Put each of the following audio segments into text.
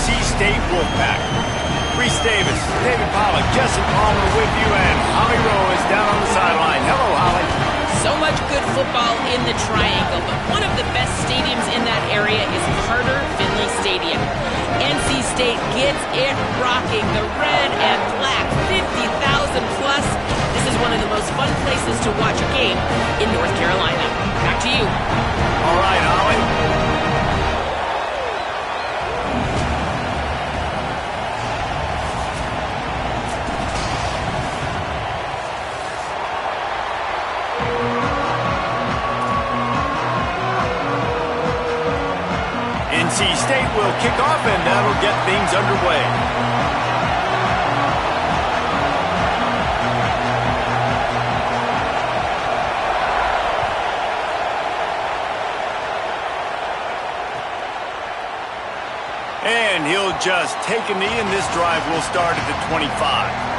NC State Wolfpack. Reese Davis, David Pollack, Jesse Palmer with you, and Holly Rowe is down on the sideline. Hello, Holly. So much good football in the Triangle, but one of the best stadiums in that area is Carter Finley Stadium. NC State gets it rocking. The red and black, 50,000 plus. This is one of the most fun places to watch a game in North Carolina. Back to you. All right, Holly. NC State will kick off, and that'll get things underway. And he'll just take a knee, and this drive will start at the 25.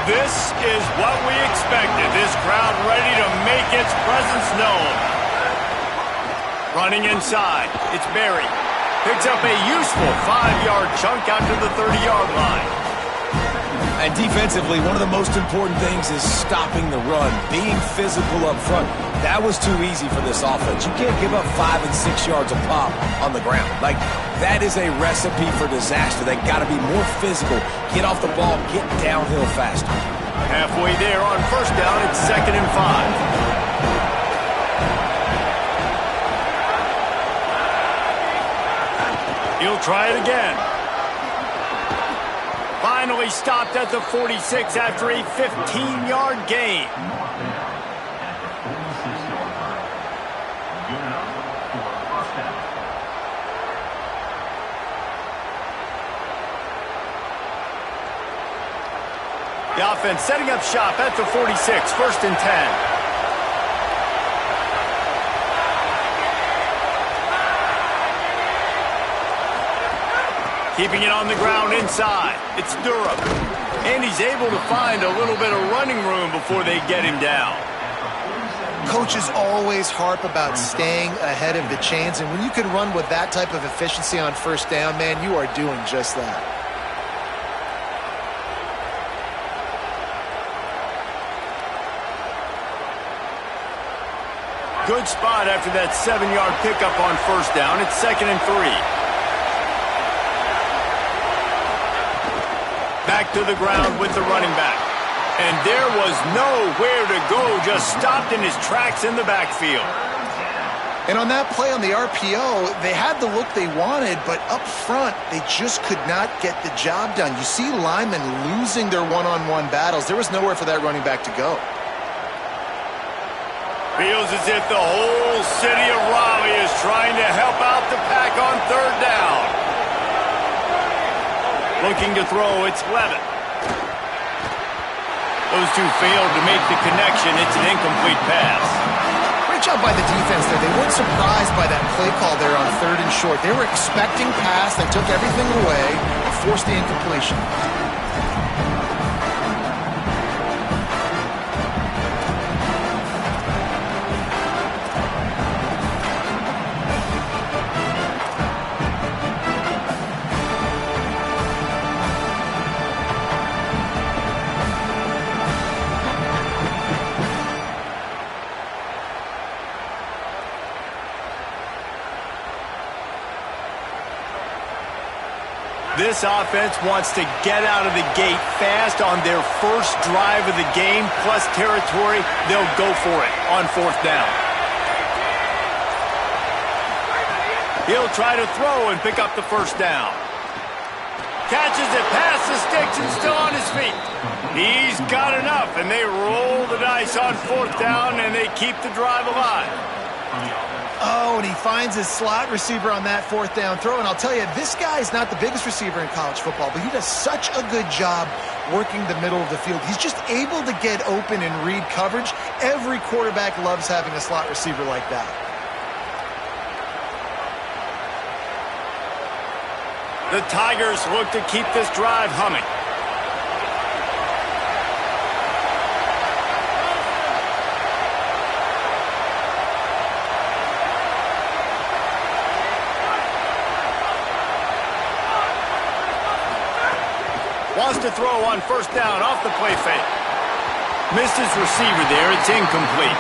This is what we expected. This crowd ready to make its presence known. Running inside, it's Berry. Picks up a useful 5-yard chunk out to the 30-yard line. And defensively, one of the most important things is stopping the run, being physical up front. That was too easy for this offense. You can't give up 5 and 6 yards a pop on the ground. Like, that is a recipe for disaster. They got to be more physical, get off the ball, get downhill faster. Halfway there on first down, it's 2nd and 5. He'll try it again. Finally stopped at the 46 after a 15-yard gain. The offense setting up shop at the 46, 1st and 10. Keeping it on the ground inside. It's Durham. And he's able to find a little bit of running room before they get him down. Coaches always harp about staying ahead of the chains, and when you can run with that type of efficiency on first down, man, you are doing just that. Good spot after that 7-yard pickup on first down. It's 2nd and 3. Back to the ground with the running back. And there was nowhere to go, just stopped in his tracks in the backfield. And on that play on the RPO, they had the look they wanted, but up front, they just could not get the job done. You see linemen losing their one-on-one battles. There was nowhere for that running back to go. Feels as if the whole city of Raleigh is trying to help out the Pack on third down. Looking to throw, it's Levitt. Those two failed to make the connection. It's an incomplete pass. Great job by the defense there. They weren't surprised by that play call there on 3rd and short. They were expecting pass. They took everything away and forced the incompletion. This offense wants to get out of the gate fast on their first drive of the game, plus territory. They'll go for it on 4th down. He'll try to throw and pick up the first down. Catches it past the sticks and still on his feet. He's got enough, and they roll the dice on 4th down, and they keep the drive alive. Oh, and he finds his slot receiver on that 4th down throw. And I'll tell you, this guy's not the biggest receiver in college football, but he does such a good job working the middle of the field. He's just able to get open and read coverage. Every quarterback loves having a slot receiver like that. The Tigers look to keep this drive humming. Wants to throw on 1st down off the play fake. Missed his receiver there. It's incomplete.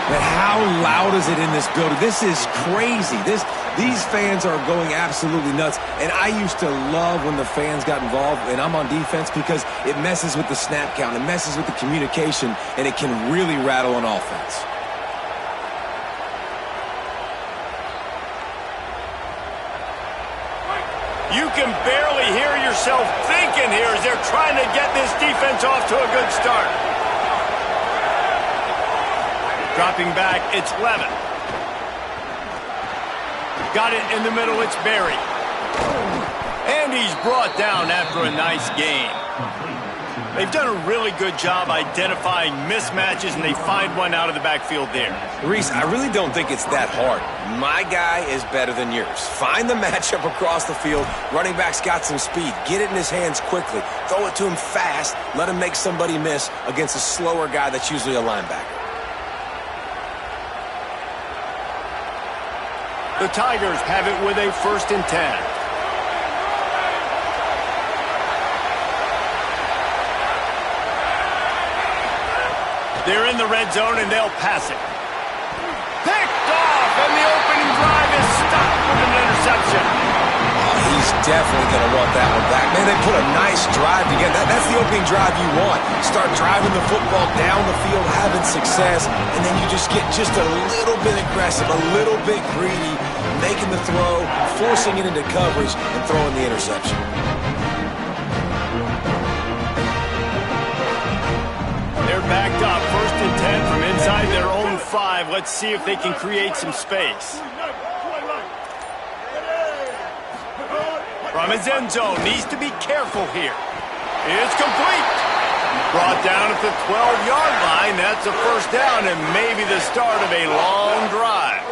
But how loud is it in this building? This is crazy. These fans are going absolutely nuts. And I used to love when the fans got involved, and I'm on defense, because it messes with the snap count. It messes with the communication, and it can really rattle an offense. You can barely hear yourself thinking here as they're trying to get this defense off to a good start. Dropping back, it's Levitt. Got it in the middle, it's Berry. And he's brought down after a nice gain. They've done a really good job identifying mismatches, and they find one out of the backfield there. Reese, I really don't think it's that hard. My guy is better than yours. Find the matchup across the field. Running back's got some speed. Get it in his hands quickly. Throw it to him fast. Let him make somebody miss against a slower guy that's usually a linebacker. The Tigers have it with a 1st and 10. They're in the red zone, and they'll pass it. Picked off, and the opening drive is stopped with an interception. Oh, he's definitely going to want that one back. Man, they put a nice drive together. That's the opening drive you want. Start driving the football down the field, having success, and then you just get just a little bit aggressive, a little bit greedy, making the throw, forcing it into coverage, and throwing the interception. They're backed up, 1st and 10 from inside their own 5. Let's see if they can create some space. From his end zone, needs to be careful here. It's complete. Brought down at the 12-yard line. That's a 1st down and maybe the start of a long drive.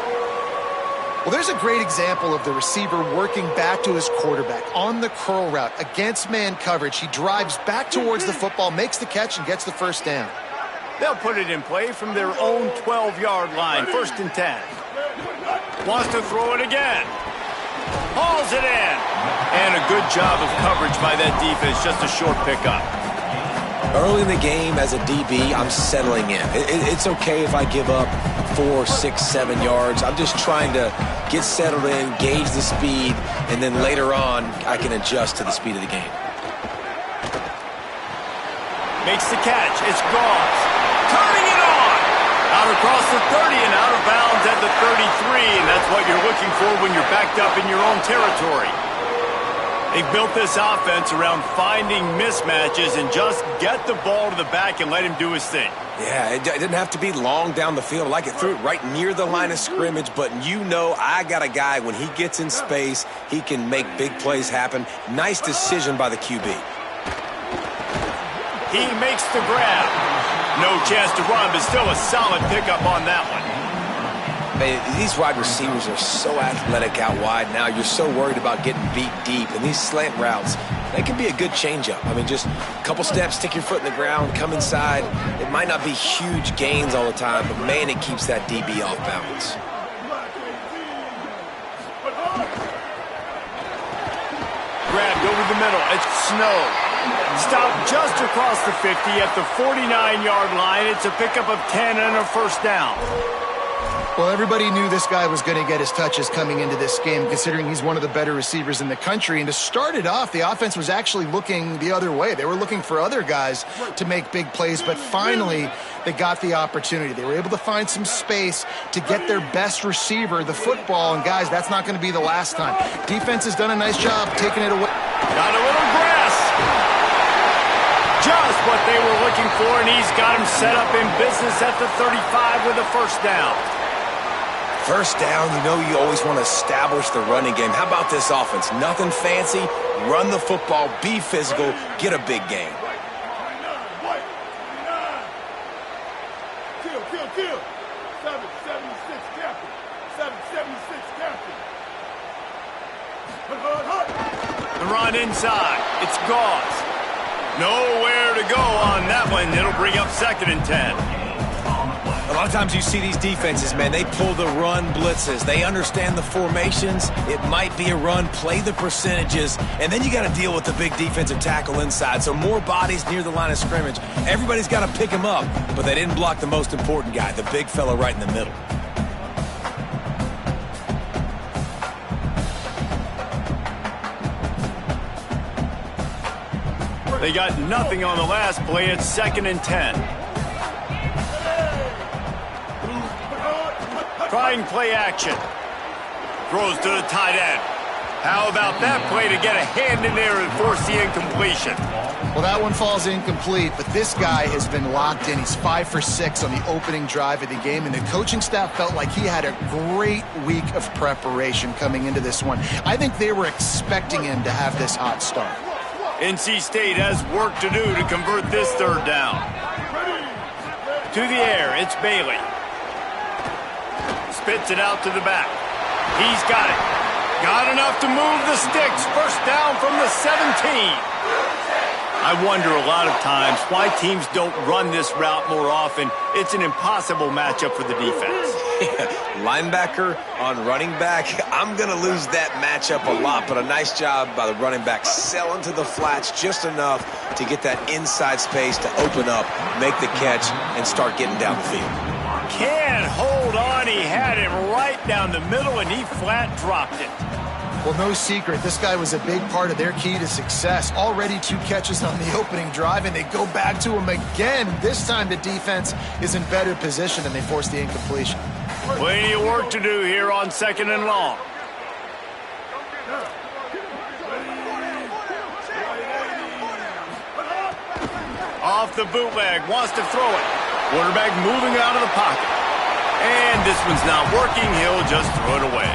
Well, there's a great example of the receiver working back to his quarterback on the curl route against man coverage. He drives back towards the football, makes the catch, and gets the 1st down. They'll put it in play from their own 12-yard line, 1st and 10. Wants to throw it again. Hauls it in. And a good job of coverage by that defense, just a short pickup. Early in the game, as a DB, I'm settling in. It's okay if I give up 4, 6, 7 yards. I'm just trying to get settled in, gauge the speed, and then later on, I can adjust to the speed of the game. Makes the catch. It's Gauze. Turning it on. Out across the 30 and out of bounds at the 33, and that's what you're looking for when you're backed up in your own territory. They've built this offense around finding mismatches and just get the ball to the back and let him do his thing. Yeah, it didn't have to be long down the field. Like it threw it right near the line of scrimmage, but you know I got a guy, when he gets in space, he can make big plays happen. Nice decision by the QB. He makes the grab. No chance to run, but still a solid pickup on that one. Man, these wide receivers are so athletic out wide now. You're so worried about getting beat deep. And these slant routes, they can be a good changeup. I mean, just a couple steps, stick your foot in the ground, come inside. It might not be huge gains all the time, but, man, it keeps that DB off balance. Grabbed over the middle. It's Snow. Stopped just across the 50 at the 49-yard line. It's a pickup of 10 and a first down. Well, everybody knew this guy was going to get his touches coming into this game, considering he's one of the better receivers in the country. And to start it off, the offense was actually looking the other way. They were looking for other guys to make big plays, but finally they got the opportunity. They were able to find some space to get their best receiver the football. And, guys, that's not going to be the last time. Defense has done a nice job taking it away. Got a little grass. Just what they were looking for, and he's got him set up in business at the 35 with a first down. First down, you know you always want to establish the running game. How about this offense? Nothing fancy. Run the football, be physical, get a big gain. Kill. 776 captain. 776 captain. The run inside. It's Gauze. Nowhere to go on that one. It'll bring up 2nd and 10. A lot of times you see these defenses, man, they pull the run blitzes. They understand the formations. It might be a run, play the percentages, and then you got to deal with the big defensive tackle inside. So more bodies near the line of scrimmage. Everybody's got to pick him up, but they didn't block the most important guy, the big fella right in the middle. They got nothing on the last play. It's 2nd and 10. Trying play action. Throws to the tight end. How about that play to get a hand in there and force the incompletion? Well, that one falls incomplete, but this guy has been locked in. He's 5 for 6 on the opening drive of the game, and the coaching staff felt like he had a great week of preparation coming into this one. I think they were expecting him to have this hot start. NC State has work to do to convert this third down. To the air, it's Bailey. Spits it out to the back. He's got it. Got enough to move the sticks. First down from the 17. I wonder a lot of times why teams don't run this route more often. It's an impossible matchup for the defense. Linebacker on running back. I'm going to lose that matchup a lot, but a nice job by the running back selling to the flats just enough to get that inside space to open up, make the catch, and start getting down the field. Can't hold on. He had it right down the middle, and he flat dropped it. Well, no secret, this guy was a big part of their key to success. Already 2 catches on the opening drive, and they go back to him again. This time the defense is in better position, and they force the incompletion. Plenty of work to do here on 2nd and long. Off the bootleg, wants to throw it. Quarterback moving out of the pocket. And this one's not working. He'll just throw it away.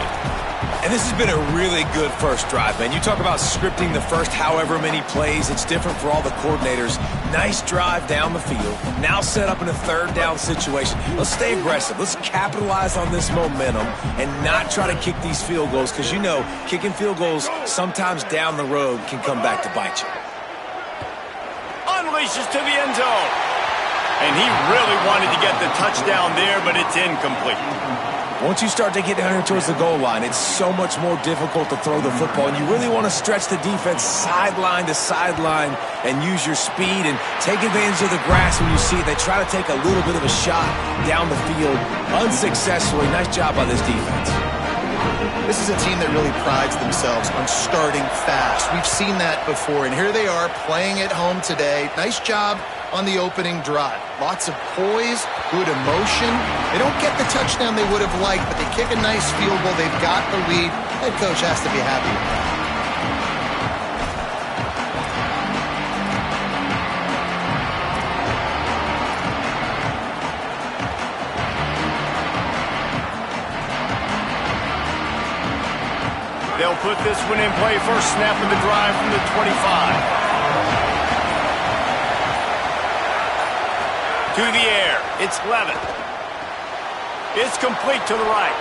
And this has been a really good first drive, man. You talk about scripting the first however many plays. It's different for all the coordinators. Nice drive down the field. Now set up in a third down situation. Let's stay aggressive. Let's capitalize on this momentum and not try to kick these field goals, because you know kicking field goals sometimes down the road can come back to bite you. Unleashes to the end zone. And he really wanted to get the touchdown there, but it's incomplete. Once you start to get down here towards the goal line, it's so much more difficult to throw the football, and you really want to stretch the defense sideline to sideline and use your speed and take advantage of the grass when you see it. They try to take a little bit of a shot down the field unsuccessfully. Nice job by this defense. This is a team that really prides themselves on starting fast. We've seen that before, and here they are playing at home today. Nice job on the opening drive. Lots of poise, good emotion. They don't get the touchdown they would have liked, but they kick a nice field goal. They've got the lead. Head coach has to be happy with that. They'll put this one in play. First snap of the drive from the 25. To the air. It's Levitt. It's complete to the right.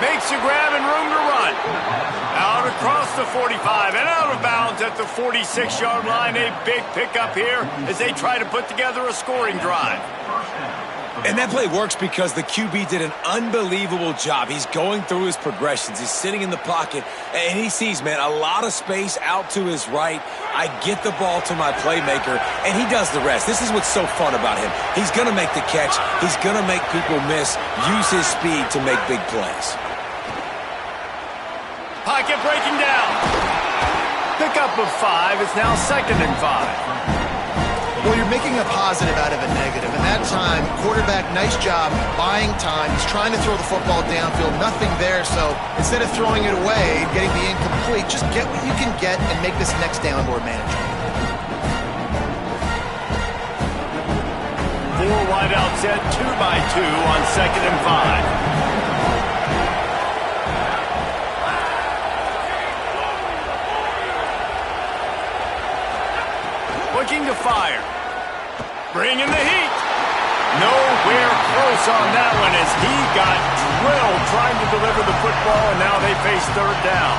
Makes a grab and room to run. Out across the 45 and out of bounds at the 46-yard line. A big pickup here as they try to put together a scoring drive. And that play works because the QB did an unbelievable job. He's going through his progressions. He's sitting in the pocket, and he sees, man, a lot of space out to his right. I get the ball to my playmaker, and he does the rest. This is what's so fun about him. He's going to make the catch. He's going to make people miss, use his speed to make big plays. Pocket breaking down. Pickup of 5. It's now 2nd and 5. Well, you're making a positive out of a negative. And that time, quarterback, nice job buying time. He's trying to throw the football downfield. Nothing there. So instead of throwing it away, getting the incomplete, just get what you can get and make this next down more manageable. 4 wideouts set 2 by 2 on 2nd and 5. Looking to fire. Bringing the heat. Nowhere close on that one as he got drilled trying to deliver the football, and now they face 3rd down.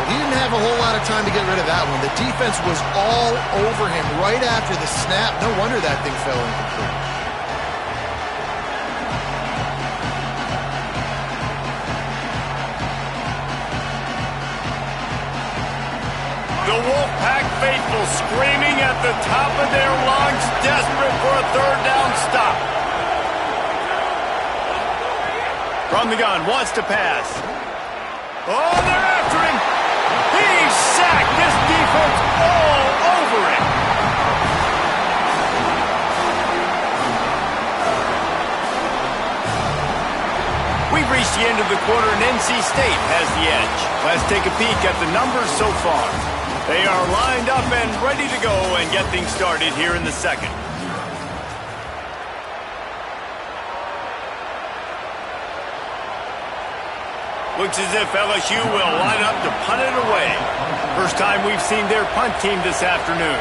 He didn't have a whole lot of time to get rid of that one. The defense was all over him right after the snap. No wonder that thing fell incomplete. The Wolfpack faithful screaming at the top of their lungs, desperate for a 3rd down stop. From the gun, wants to pass. Oh, they're after him. He's sacked. This defense all over him. We've reached the end of the quarter, and NC State has the edge. Let's take a peek at the numbers so far. They are lined up and ready to go and get things started here in the 2nd. Looks as if LSU will line up to punt it away. First time we've seen their punt team this afternoon.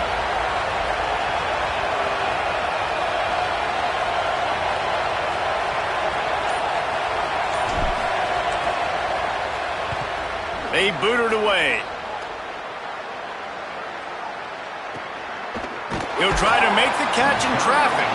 They boot it away. He'll try to make the catch in traffic.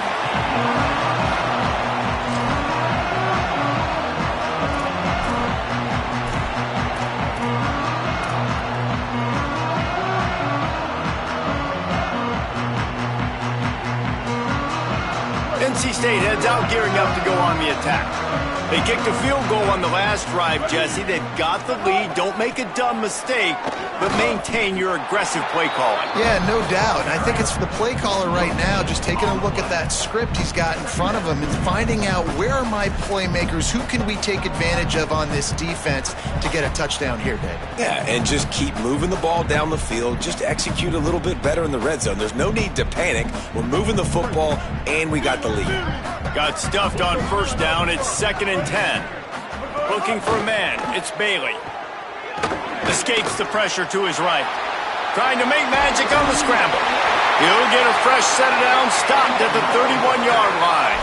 NC State heads out gearing up to go on the attack. They kicked a field goal on the last drive, Jesse. They've got the lead. Don't make a dumb mistake, but maintain your aggressive play calling. Yeah, no doubt. And I think it's the play caller right now just taking a look at that script he's got in front of him and finding out where are my playmakers, who can we take advantage of on this defense to get a touchdown here, Dave. Yeah, and just keep moving the ball down the field. Just execute a little bit better in the red zone. There's no need to panic. We're moving the football, and we got the lead. Got stuffed on 1st down. It's 2nd and 10. Looking for a man. It's Bailey. Escapes the pressure to his right. Trying to make magic on the scramble. He'll get a fresh set down, stopped at the 31-yard line.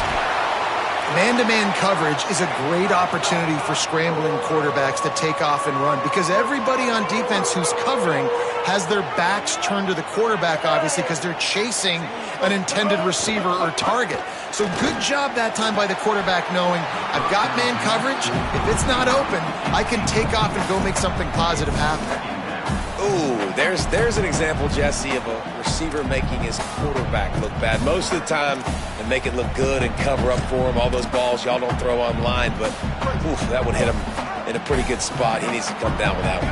Man-to-man coverage is a great opportunity for scrambling quarterbacks to take off and run because everybody on defense who's covering has their backs turned to the quarterback, obviously, because they're chasing an intended receiver or target. So good job that time by the quarterback knowing I've got man coverage. If it's not open, I can take off and go make something positive happen. Ooh, there's an example, Jesse, of a receiver making his quarterback look bad. Most of the time, they make it look good and cover up for him. All those balls y'all don't throw online, but oof, that one hit him in a pretty good spot. He needs to come down with that one.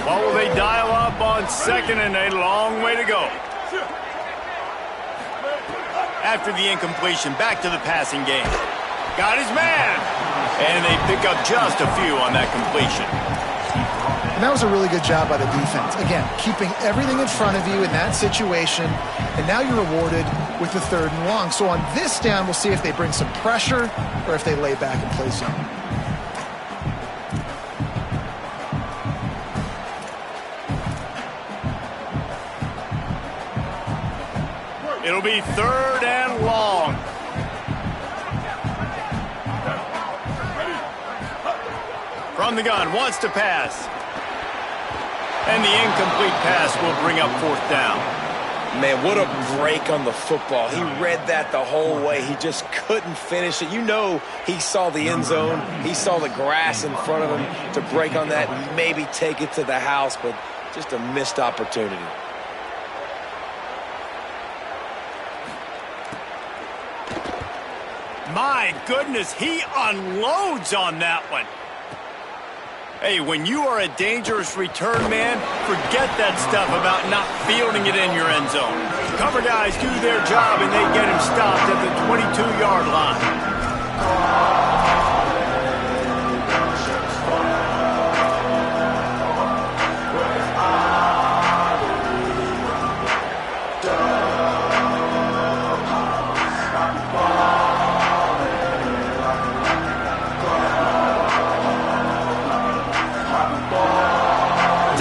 What will they dial up on 2nd and a long way to go? After the incompletion, back to the passing game. Got his man. And they pick up just a few on that completion. And that was a really good job by the defense. Again, keeping everything in front of you in that situation, and now you're rewarded with the 3rd and long. So on this down, we'll see if they bring some pressure or if they lay back and play zone. It'll be 3rd and long. From the gun, wants to pass. And the incomplete pass will bring up 4th down. Man, what a break on the football. He read that the whole way. He just couldn't finish it. You know he saw the end zone. He saw the grass in front of him to break on that and maybe take it to the house, but just a missed opportunity. My goodness, he unloads on that one. Hey, when you are a dangerous return man, forget that stuff about not fielding it in your end zone. Cover guys do their job, and they get him stopped at the 22-yard line.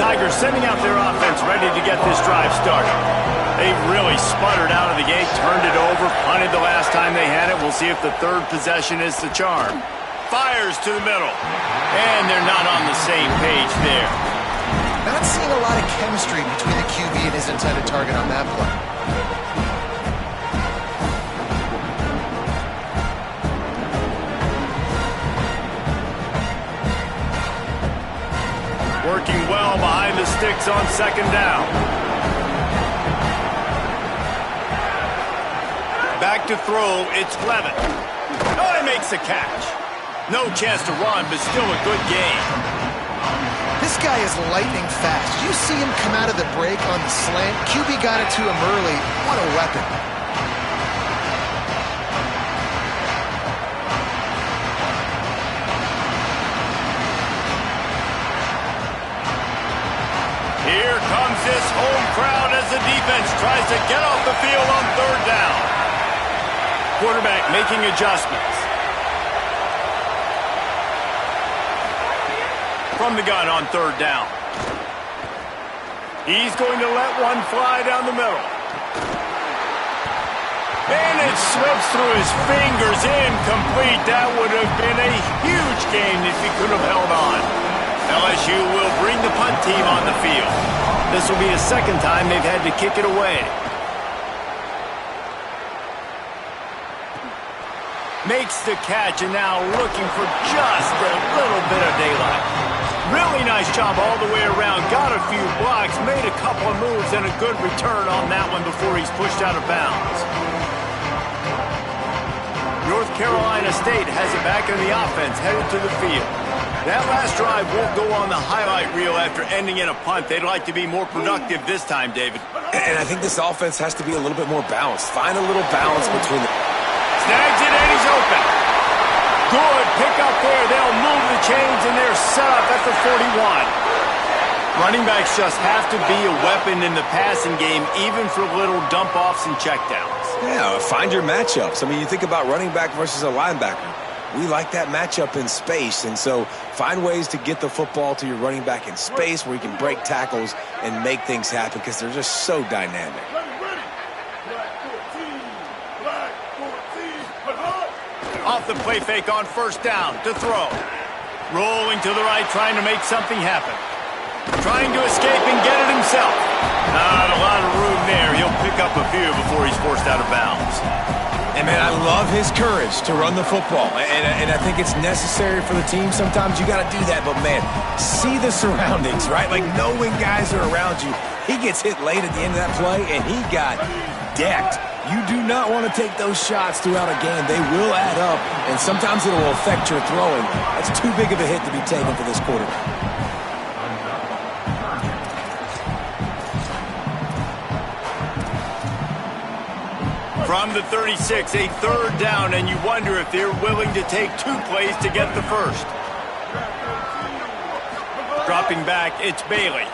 Tigers sending out their offense ready to get this drive started. They really sputtered out of the gate, turned it over, punted the last time they had it. We'll see if the 3rd possession is the charm. Fires to the middle. And they're not on the same page there. Not seeing a lot of chemistry between the QB and his intended target on that play. Working well behind the sticks on 2nd down. Back to throw, it's Levitt. Oh, he makes the catch. No chance to run, but still a good game. This guy is lightning fast. Did you see him come out of the break on the slant? QB got it to him early. What a weapon. Here comes this home crowd as the defense tries to get off the field on 3rd down. Quarterback making adjustments. From the gun on 3rd down. He's going to let one fly down the middle. And it slips through his fingers, incomplete. That would have been a huge gain if he could have held on. LSU will bring the punt team on the field. This will be the 2nd time they've had to kick it away. Makes the catch and now looking for just a little bit of daylight. Really nice job all the way around. Got a few blocks, made a couple of moves, and a good return on that one before he's pushed out of bounds. North Carolina State has it back in the offense, headed to the field. That last drive won't go on the highlight reel after ending in a punt. They'd like to be more productive this time, David. And I think this offense has to be a little bit more balanced. Find a little balance between the... Snags it and he's open. Good pick up there. They'll move the chains and they're set up at the 41. Running backs just have to be a weapon in the passing game, even for little dump-offs and checkdowns. Yeah, find your matchups. I mean, you think about running back versus a linebacker. We like that matchup in space, and so find ways to get the football to your running back in space where you can break tackles and make things happen because they're just so dynamic. Ready. Black 14. Off the play fake on 1st down to throw. Rolling to the right, trying to make something happen. Trying to escape and get it himself. Not a lot of room there. He'll pick up a few before he's forced out of bounds. And, man, I love his courage to run the football. And I think it's necessary for the team. Sometimes you got to do that. But, man, see the surroundings, right? Like, know when guys are around you. He gets hit late at the end of that play, and he got decked. You do not want to take those shots throughout a game. They will add up, and sometimes it will affect your throwing. That's too big of a hit to be taken for this quarterback. From the 36, a third down, and you wonder if they're willing to take 2 plays to get the first. Dropping back, it's Bailey.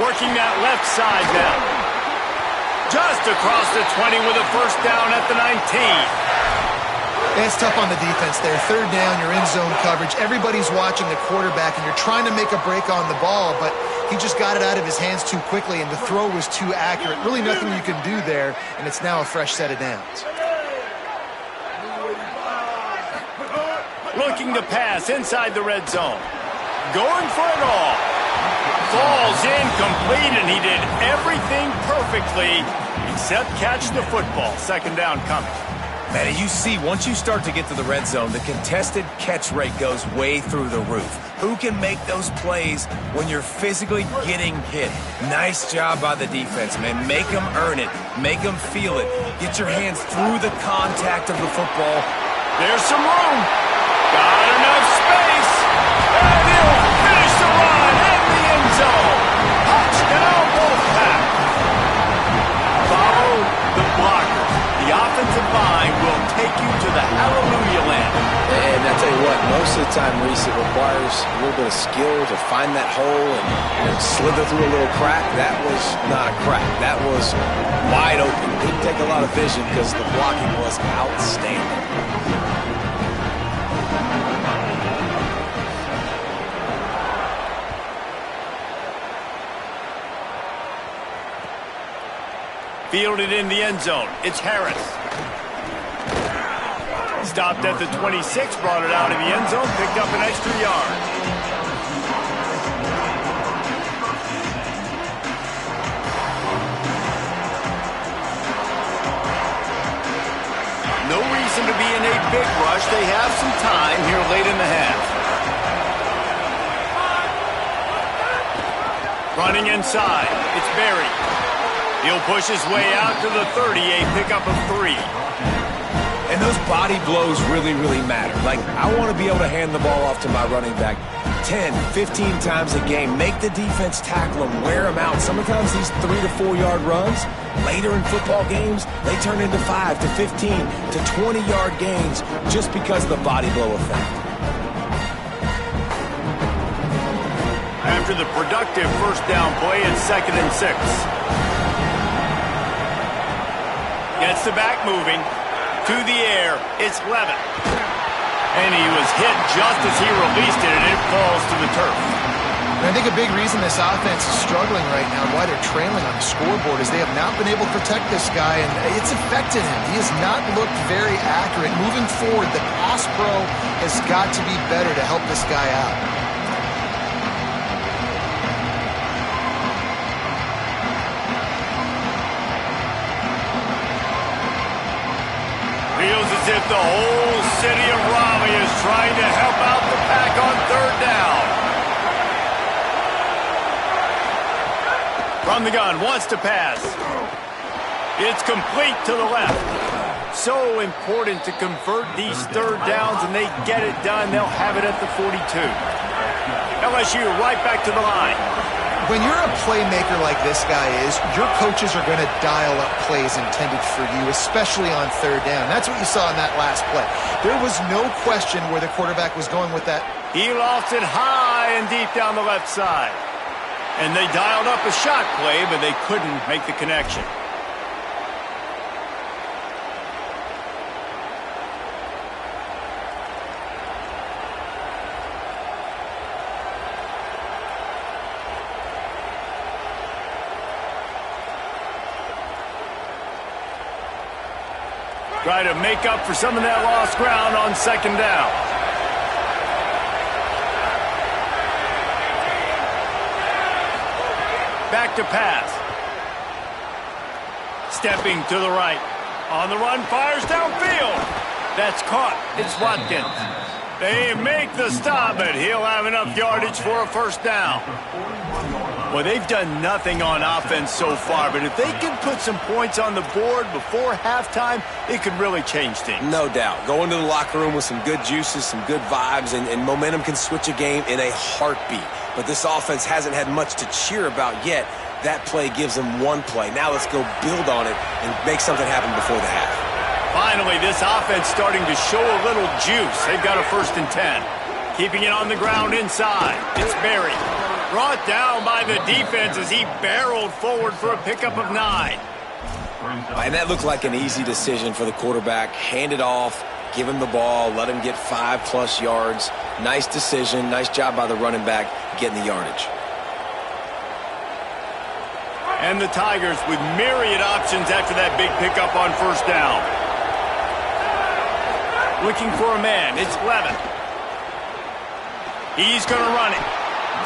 Working that left side now. Just across the 20 with a first down at the 19. It's tough on the defense there. Third down, you're in zone coverage. Everybody's watching the quarterback, and you're trying to make a break on the ball, but he just got it out of his hands too quickly, and the throw was too accurate. Really nothing you can do there, and it's now a fresh set of downs. Looking to pass inside the red zone. Going for it all. Falls incomplete, and he did everything perfectly except catch the football. Second down coming. Man, you see, once you start to get to the red zone, the contested catch rate goes way through the roof. Who can make those plays when you're physically getting hit? Nice job by the defense, man. Make them earn it. Make them feel it. Get your hands through the contact of the football. There's some room. Got enough space. And he'll finish the run in the end zone. Touchdown, Wolfpack. Follow the blocker. The offensive line will take you to the hallelujah land. And I tell you what, most of the time, Reese, it requires a little bit of skill to find that hole and slither through a little crack. That was not a crack. That was wide open. Didn't take a lot of vision because the blocking was outstanding. Fielded in the end zone. It's Harris. Stopped at the 26, brought it out of the end zone, picked up an extra yard. No reason to be in a big rush. They have some time here late in the half. Running inside. It's Berry. He'll push his way out to the 30, a pickup of 3. And those body blows really, really matter. Like, I want to be able to hand the ball off to my running back 10, 15 times a game. Make the defense tackle them, wear them out. Sometimes these 3 to 4 yard runs, later in football games, they turn into 5 to 15 to 20 yard gains just because of the body blow effect. After the productive first down play, it's 2nd and 6. Gets the back moving. To the air, it's Levitt. And he was hit just as he released it, and it falls to the turf. And I think a big reason this offense is struggling right now, why they're trailing on the scoreboard, is they have not been able to protect this guy, and it's affected him. He has not looked very accurate. Moving forward, the pass pro has got to be better to help this guy out. Feels as if the whole city of Raleigh is trying to help out the Pack on third down. From the gun, wants to pass. It's complete to the left. So important to convert these third downs, and they get it done. They'll have it at the 42. LSU right back to the line. When you're a playmaker like this guy is, your coaches are going to dial up plays intended for you, especially on third down. That's what you saw in that last play. There was no question where the quarterback was going with that. He lost it high and deep down the left side. And they dialed up a shot play, but they couldn't make the connection. Try to make up for some of that lost ground on second down. Back to pass. Stepping to the right. On the run, fires downfield. That's caught. It's Watkins. They make the stop, but he'll have enough yardage for a first down. Well, they've done nothing on offense so far, but if they can put some points on the board before halftime, it could really change things. No doubt. Go into the locker room with some good juices, some good vibes, and momentum can switch a game in a heartbeat. But this offense hasn't had much to cheer about yet. That play gives them one play. Now let's go build on it and make something happen before the half. Finally, this offense starting to show a little juice. They've got a 1st and 10. Keeping it on the ground inside. It's Berry. Brought down by the defense as he barreled forward for a pickup of 9. And that looked like an easy decision for the quarterback. Hand it off, give him the ball, let him get 5+ yards. Nice decision. Nice job by the running back getting the yardage. And the Tigers with myriad options after that big pickup on 1st down. Looking for a man. It's Levin. He's going to run it.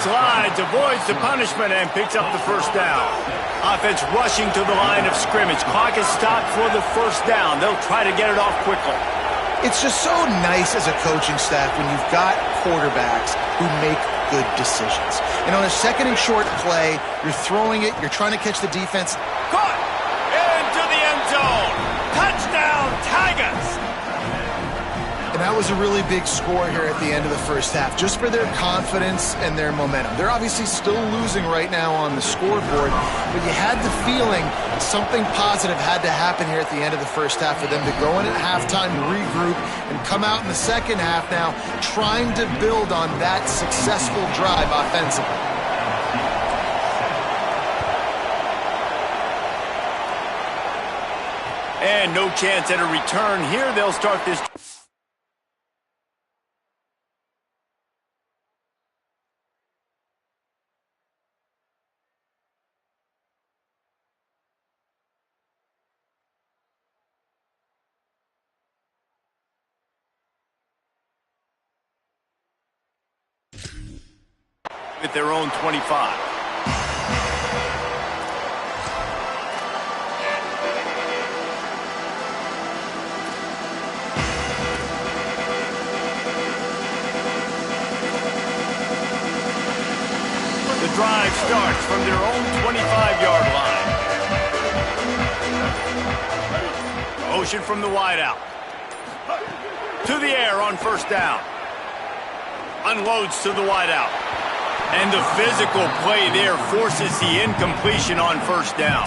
Slides, avoids the punishment, and picks up the 1st down. Offense rushing to the line of scrimmage. Clock is stopped for the 1st down. They'll try to get it off quickly. It's just so nice as a coaching staff when you've got quarterbacks who make good decisions. And on a 2nd and short play, you're throwing it, you're trying to catch the defense. Caught! Into the end zone! Touchdown, Tigers! And that was a really big score here at the end of the 1st half, just for their confidence and their momentum. They're obviously still losing right now on the scoreboard, but you had the feeling something positive had to happen here at the end of the 1st half for them to go in at halftime, regroup, and come out in the 2nd half now trying to build on that successful drive offensively. And no chance at a return here. They'll start this. At their own 25. The drive starts from their own 25-yard line. Motion from the wideout. To the air on 1st down. Unloads to the wideout. And the physical play there forces the incompletion on 1st down.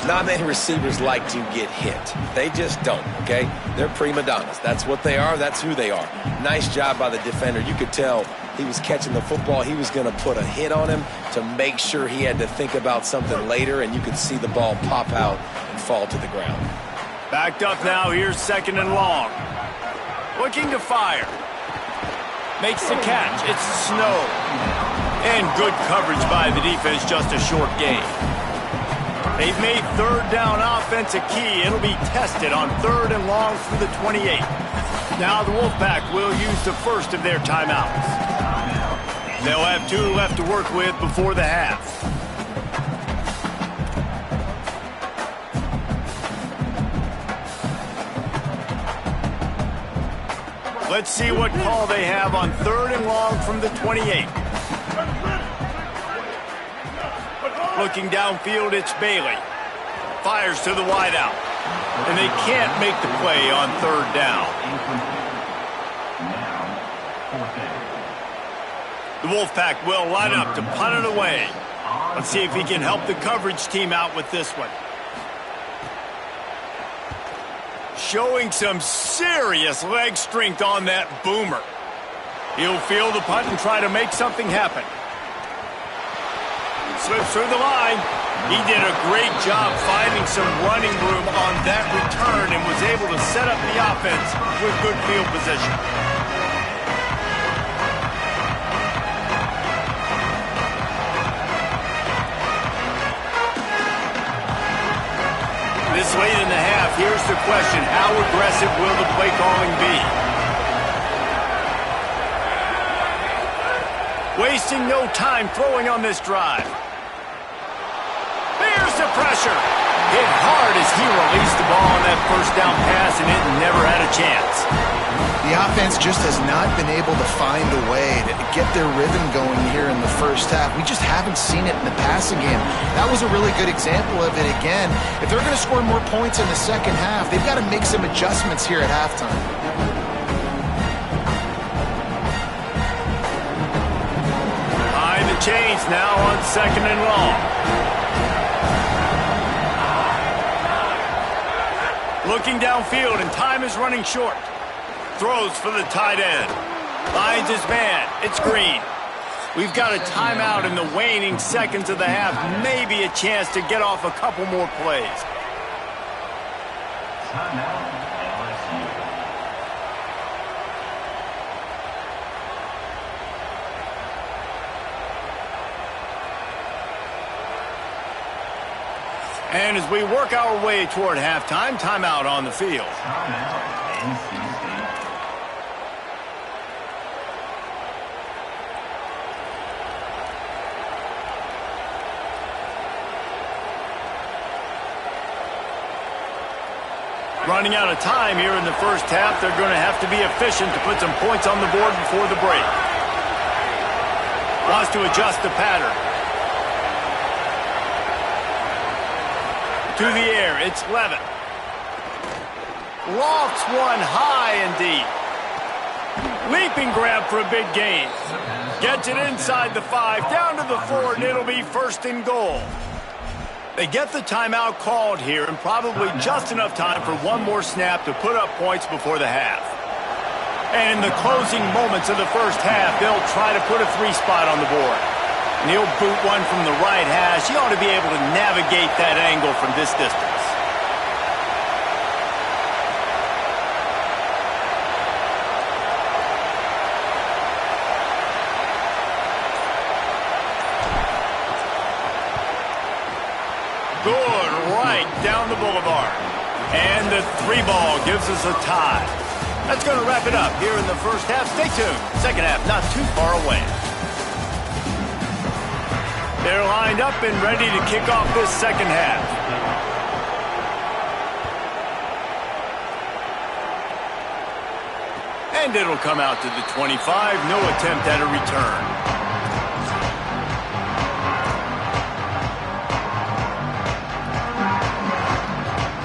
Not many receivers like to get hit. They just don't, okay? They're prima donnas. That's what they are. That's who they are. Nice job by the defender. You could tell he was catching the football. He was going to put a hit on him to make sure he had to think about something later, and you could see the ball pop out and fall to the ground. Backed up now. Here's 2nd and long. Looking to fire. Makes the catch. It's Snow. And good coverage by the defense, just a short gain. They've made 3rd down offense a key. It'll be tested on 3rd and long through the 28. Now the Wolfpack will use the first of their timeouts. They'll have 2 left to work with before the half. Let's see what call they have on 3rd and long from the 28. Looking downfield, it's Bailey. Fires to the wideout. And they can't make the play on 3rd down. The Wolfpack will line up to punt it away. Let's see if he can help the coverage team out with this one. Showing some serious leg strength on that boomer. He'll field the punt and try to make something happen. Slips through the line. He did a great job finding some running room on that return and was able to set up the offense with good field position. This late in the half, here's the question. How aggressive will the play calling be? Wasting no time throwing on this drive. There's the pressure. Hit hard as he released the ball on that 1st down pass, and it never had a chance. The offense just has not been able to find a way to get their rhythm going here in the 1st half. We just haven't seen it in the passing game. That was a really good example of it again. If they're going to score more points in the 2nd half, they've got to make some adjustments here at halftime. Behind the chains now on 2nd and long. Looking downfield, and time is running short. Throws for the tight end. Finds his man. It's Green. We've got a timeout in the waning seconds of the half. Maybe a chance to get off a couple more plays. And as we work our way toward halftime, timeout on the field. Running out of time here in the first half. They're going to have to be efficient to put some points on the board before the break. Wants to adjust the pattern. To the air, it's Levitt. Lofts one high and deep. Leaping grab for a big gain. Gets it inside the 5, down to the 4, and it'll be first and goal. They get the timeout called here, and probably just enough time for one more snap to put up points before the half. And in the closing moments of the first half, they'll try to put a 3 spot on the board. And he'll boot one from the right hash. He ought to be able to navigate that angle from this distance. Good, right down the boulevard. And the 3 ball gives us a tie. That's going to wrap it up here in the first half. Stay tuned. Second half not too far away. They're lined up and ready to kick off this second half. And it'll come out to the 25. No attempt at a return.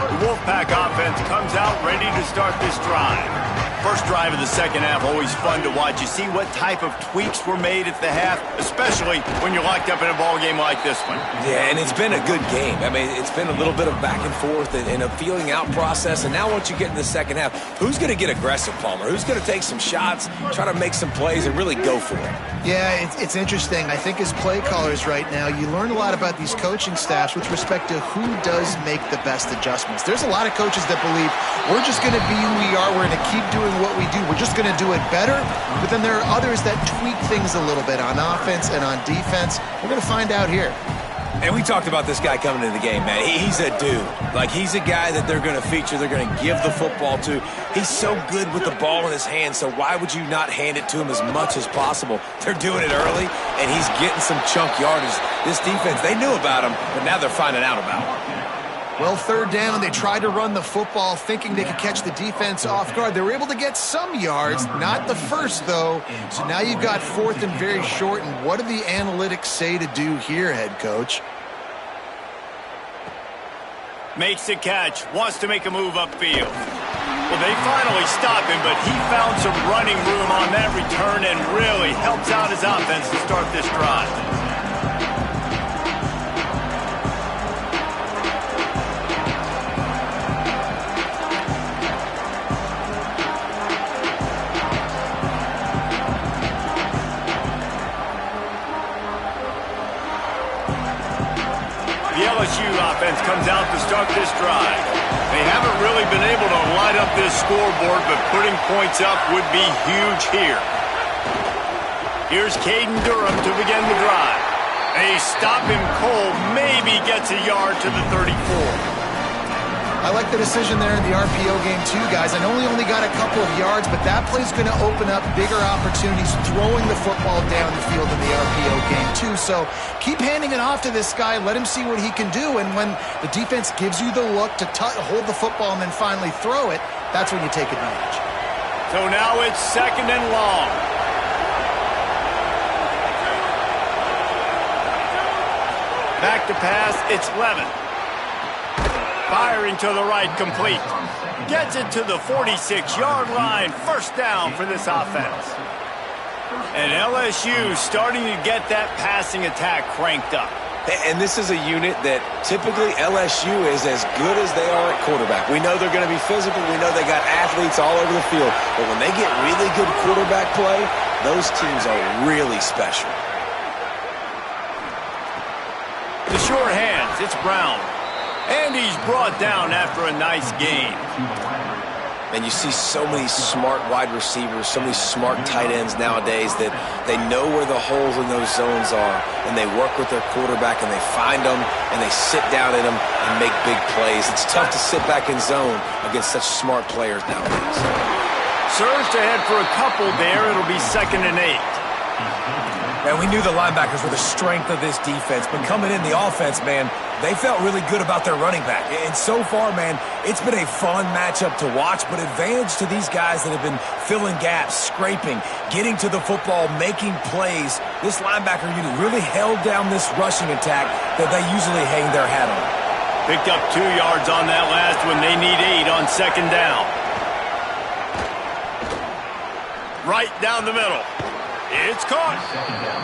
The Wolfpack offense comes out ready to start this drive. First drive of the second half, always fun to watch. You see what type of tweaks were made at the half, especially when you're locked up in a ball game like this one. Yeah, and it's been a good game. I mean, it's been a little bit of back and forth and a feeling out process. And now once you get in the second half, who's going to get aggressive, Palmer? Who's going to take some shots, try to make some plays, and really go for it? Yeah, it's interesting. I think as play callers right now, you learn a lot about these coaching staffs with respect to who does make the best adjustments. There's a lot of coaches that believe we're just going to be who we are. We're going to keep doing what we do. We're just going to do it better. But then there are others that tweak things a little bit on offense and on defense. We're going to find out here. And we talked about this guy coming into the game, man. He's a dude. Like, he's a guy that they're going to feature, they're going to give the football to. He's so good with the ball in his hand, so why would you not hand it to him as much as possible? They're doing it early, and he's getting some chunk yardage. This defense, they knew about him, but now they're finding out about him. Well, third down, they tried to run the football thinking they could catch the defense off guard. They were able to get some yards, not the first, though. So now you've got fourth and very short, and what do the analytics say to do here, head coach? Makes the catch, wants to make a move upfield. Well, they finally stop him, but he found some running room on that return and really helps out his offense to start this drive. The LSU offense comes out to start this drive. They haven't really been able to light up this scoreboard, but putting points up would be huge here. Here's Caden Durham to begin the drive. They stop him cold, maybe gets a yard to the 34. I like the decision there in the RPO game too, guys. I know he only got a couple of yards, but that play's going to open up bigger opportunities throwing the football down the field in the RPO game too. So keep handing it off to this guy. Let him see what he can do. And when the defense gives you the look to hold the football and then finally throw it, that's when you take advantage. So now it's second and long. Back to pass, it's Levin. Firing to the right, complete. Gets it to the 46-yard line. First down for this offense. And LSU starting to get that passing attack cranked up. And this is a unit that typically LSU is as good as they are at quarterback. We know they're going to be physical. We know they got athletes all over the field. But when they get really good quarterback play, those teams are really special. The short hands, it's Brown. And he's brought down after a nice gain. And you see so many smart wide receivers, so many smart tight ends nowadays that they know where the holes in those zones are, and they work with their quarterback, and they find them, and they sit down in them and make big plays. It's tough to sit back in zone against such smart players nowadays. Surge ahead for a couple there. It'll be 2nd and 8. Man, we knew the linebackers were the strength of this defense, but coming in the offense, man, they felt really good about their running back. And so far, man, it's been a fun matchup to watch, but advantage to these guys that have been filling gaps, scraping, getting to the football, making plays. This linebacker unit really held down this rushing attack that they usually hang their hat on. Picked up 2 yards on that last one. They need 8 on 2nd down. Right down the middle. It's caught.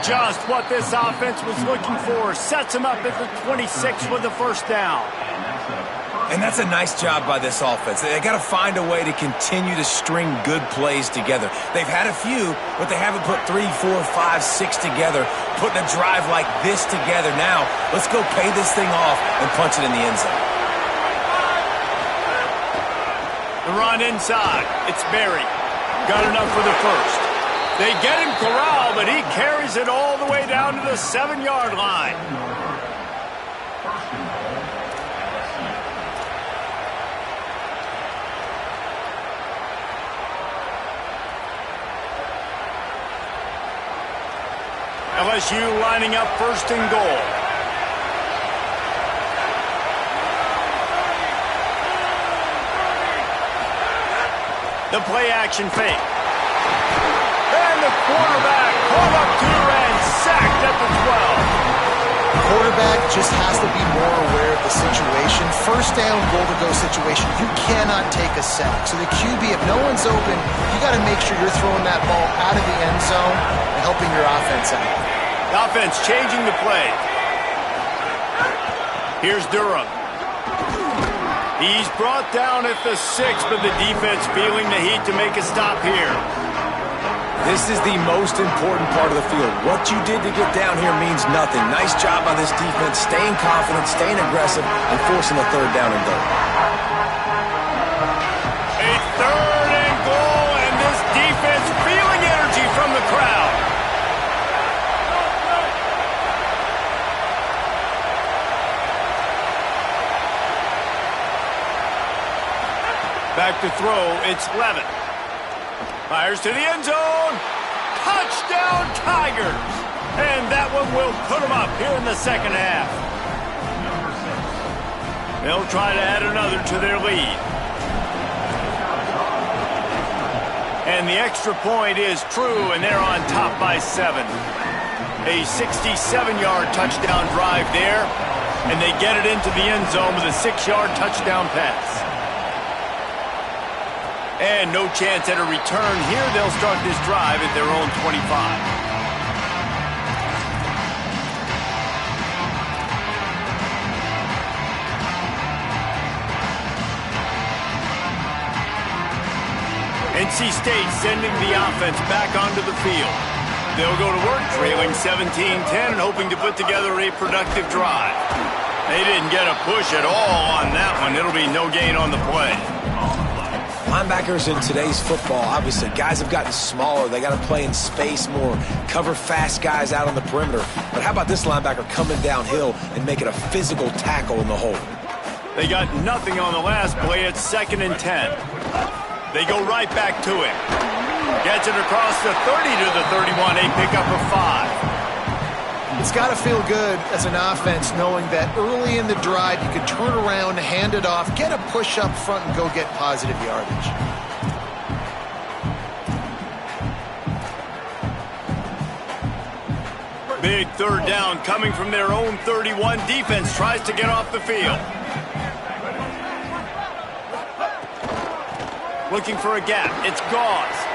Just what this offense was looking for. Sets him up at the 26 with the 1st down. And that's a nice job by this offense. They got to find a way to continue to string good plays together. They've had a few, but they haven't put 3, 4, 5, 6 together, putting a drive like this together. Now, let's go pay this thing off and punch it in the end zone. The run inside. It's Berry. Got enough for the 1st. They get him corralled, but he carries it all the way down to the 7-yard line. LSU lining up 1st and goal. The play action fake. And the quarterback pulled up to and sacked at the 12. Quarterback just has to be more aware of the situation. 1st down, goal-to-go situation. You cannot take a sack. So the QB, if no one's open, you got to make sure you're throwing that ball out of the end zone and helping your offense out. The offense changing the play. Here's Durham. He's brought down at the 6, but the defense feeling the heat to make a stop here. This is the most important part of the field. What you did to get down here means nothing. Nice job by this defense, staying confident, staying aggressive, and forcing a 3rd down and goal. A 3rd and goal, and this defense feeling energy from the crowd. Back to throw, it's Levin. Fires to the end zone. Touchdown, Tigers. And that one will put them up here in the 2nd half. They'll try to add another to their lead. And the extra point is true, and they're on top by 7. A 67-yard touchdown drive there, and they get it into the end zone with a 6-yard touchdown pass. And no chance at a return here. They'll start this drive at their own 25. NC State sending the offense back onto the field. They'll go to work trailing 17-10 and hoping to put together a productive drive. They didn't get a push at all on that one. It'll be no gain on the play. Linebackers in today's football, obviously, guys have gotten smaller. They got to play in space more, cover fast guys out on the perimeter. But how about this linebacker coming downhill and making a physical tackle in the hole? They got nothing on the last play. It's 2nd and 10. They go right back to him. Gets it across the 30 to the 31, a pickup of 5. It's got to feel good as an offense knowing that early in the drive you can turn around, hand it off, get a push up front, and go get positive yardage. Big 3rd down coming from their own 31. Defense tries to get off the field. Looking for a gap. It's Gauze.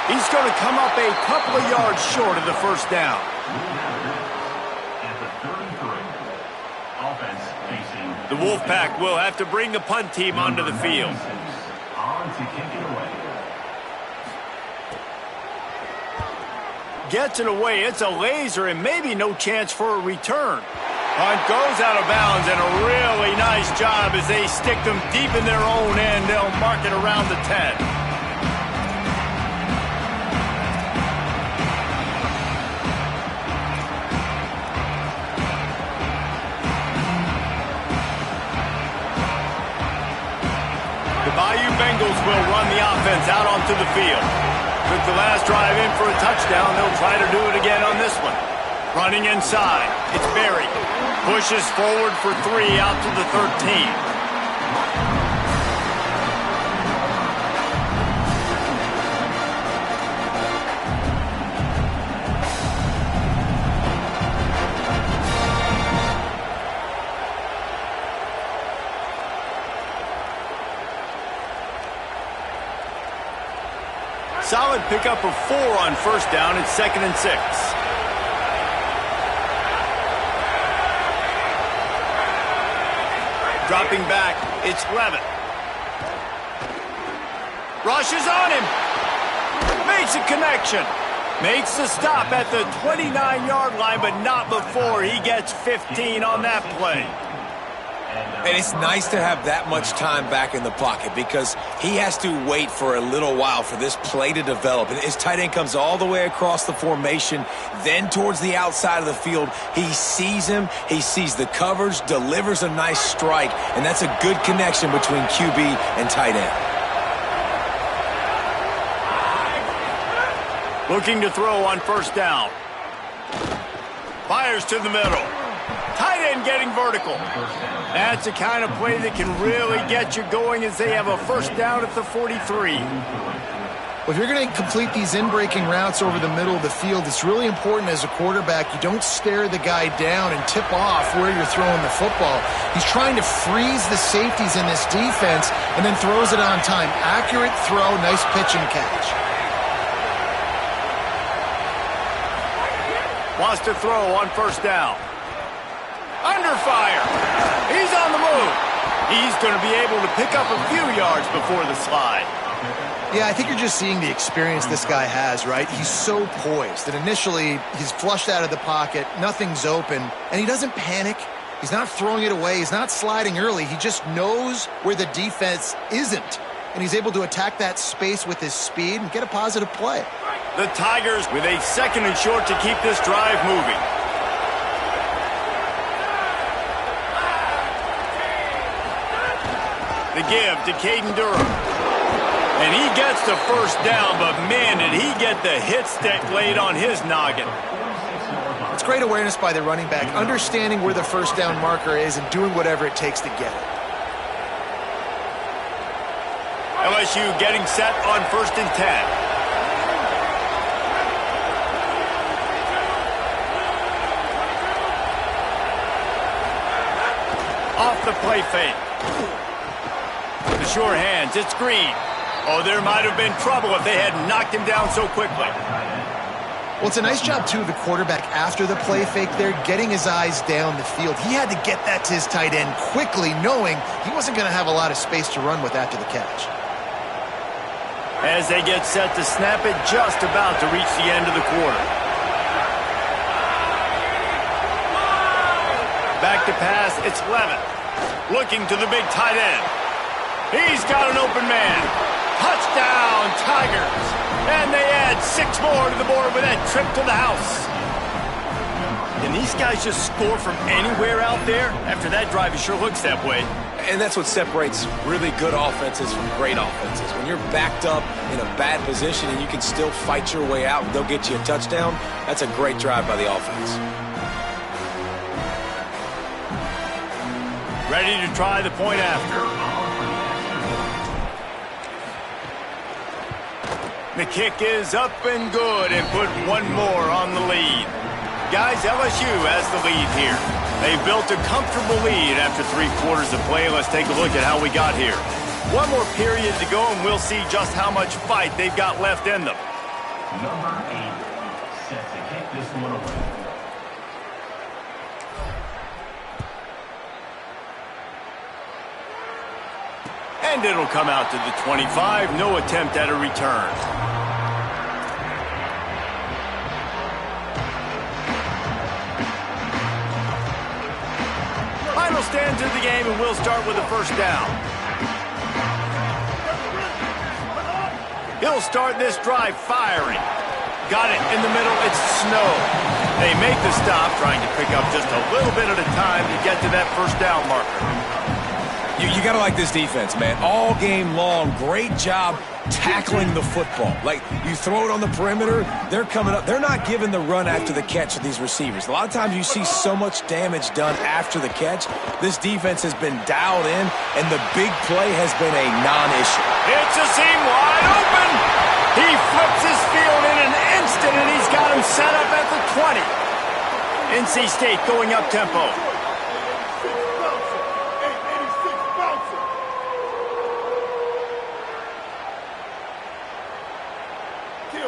He's going to come up a couple of yards short of the 1st down. The Wolfpack will have to bring the punt team onto the field. Gets it away. It's a laser and maybe no chance for a return. Punt goes out of bounds, and a really nice job as they stick them deep in their own end. They'll mark it around the 10. The Bayou Bengals will run the offense out onto the field. Took the last drive in for a touchdown. They'll try to do it again on this one. Running inside. It's Berry. Pushes forward for 3 out to the 13. Solid pickup of 4 on first down. It's 2nd and 6. Dropping back, it's Levitt. Rushes on him. Makes a connection. Makes the stop at the 29-yard line, but not before he gets 15 on that play. And it's nice to have that much time back in the pocket because he has to wait for a little while for this play to develop. And his tight end comes all the way across the formation, then towards the outside of the field. He sees him, he sees the coverage, delivers a nice strike, and that's a good connection between QB and tight end. Looking to throw on first down. Fires to the middle. Tight end getting vertical. That's the kind of play that can really get you going as they have a first down at the 43. Well, if you're going to complete these in-breaking routes over the middle of the field, it's really important as a quarterback you don't stare the guy down and tip off where you're throwing the football. He's trying to freeze the safeties in this defense and then throws it on time. Accurate throw, nice pitch and catch. Wants to throw on first down. Under fire. He's on the move. He's going to be able to pick up a few yards before the slide. Yeah, I think you're just seeing the experience this guy has, right? He's so poised. And initially, he's flushed out of the pocket. Nothing's open. And he doesn't panic. He's not throwing it away. He's not sliding early. He just knows where the defense isn't. And he's able to attack that space with his speed and get a positive play. The Tigers with a 2nd and short to keep this drive moving. The give to Caden Durham. And he gets the first down, but man, did he get the hit stick laid on his noggin. It's great awareness by the running back, understanding where the first down marker is and doing whatever it takes to get it. LSU getting set on 1st and 10. Off the play fake. The sure hands, it's Green. Oh, there might have been trouble if they had knocked him down so quickly. Well, it's a nice job, too, of the quarterback after the play fake there, getting his eyes down the field. He had to get that to his tight end quickly, knowing he wasn't going to have a lot of space to run with after the catch. As they get set to snap it, just about to reach the end of the quarter. Back to pass, it's Levitt. Looking to the big tight end. He's got an open man. Touchdown, Tigers. And they add 6 more to the board with that trip to the house. Can these guys just score from anywhere out there? After that drive, it sure looks that way. And that's what separates really good offenses from great offenses. When you're backed up in a bad position and you can still fight your way out and they'll get you a touchdown, that's a great drive by the offense. Ready to try the point after. The kick is up and good and put 1 more on the lead. Guys, LSU has the lead here. They built a comfortable lead after 3 quarters of play. Let's take a look at how we got here. 1 more period to go, and we'll see just how much fight they've got left in them. Number 8 set to kick this one away. And it'll come out to the 25. No attempt at a return. Final stands of the game, and we'll start with the first down. He'll start this drive firing. Got it in the middle. It's Snow. They make the stop, trying to pick up just a little bit at a time to get to that first down marker. You got to like this defense, man. All game long, great job tackling the football. Like, you throw it on the perimeter, they're coming up. They're not giving the run after the catch to these receivers. A lot of times you see so much damage done after the catch. This defense has been dialed in, and the big play has been a non-issue. It's a seam wide open. He flips his field in an instant, and he's got him set up at the 20. NC State going up tempo.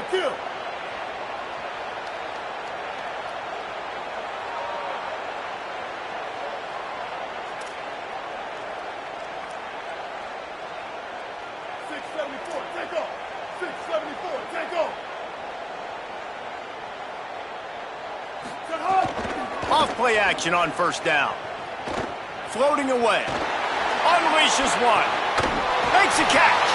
Kill. Take off. 674, take off. Off play action on first down. Floating away. Unleashes one. Makes a catch.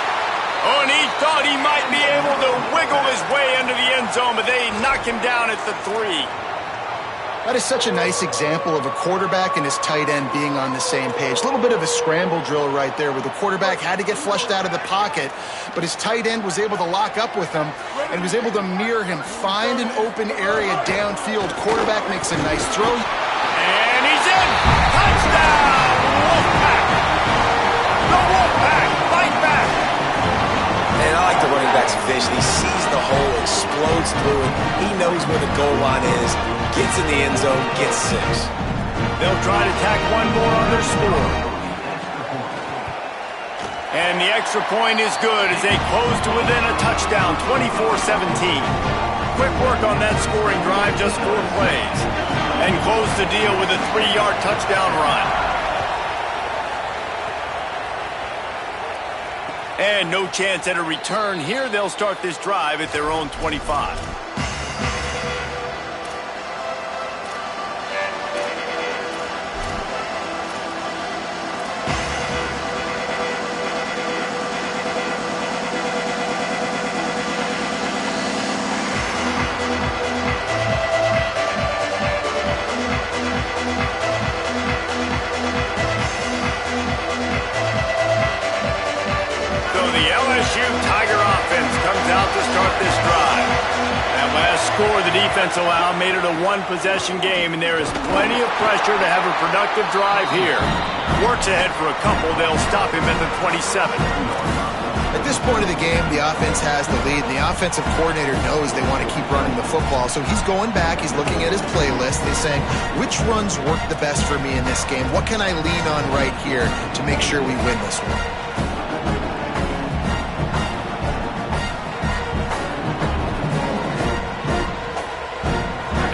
Oh, and he thought he might be able to wiggle his way into the end zone, but they knock him down at the 3. That is such a nice example of a quarterback and his tight end being on the same page. A little bit of a scramble drill right there where the quarterback had to get flushed out of the pocket, but his tight end was able to lock up with him and was able to mirror him, find an open area downfield. Quarterback makes a nice throw. And he's in! Touchdown! Wolfpack! The Wolfpack fight back! And I like the running back's vision. He sees the hole, explodes through it. He knows where the goal line is, gets in the end zone, gets 6. They'll try to tack one more on their score. And the extra point is good as they close to within a touchdown, 24-17. Quick work on that scoring drive, just 4 plays. And close the deal with a 3-yard touchdown run. And no chance at a return here. They'll start this drive at their own 25. Defense allowed made it a 1-possession game, and there is plenty of pressure to have a productive drive here. Works ahead for a couple. They'll stop him at the 27. At this point of the game, the offense has the lead, and the offensive coordinator knows they want to keep running the football. So he's going back, he's looking at his playlist, and he's saying, which runs work the best for me in this game? What can I lean on right here to make sure we win this one?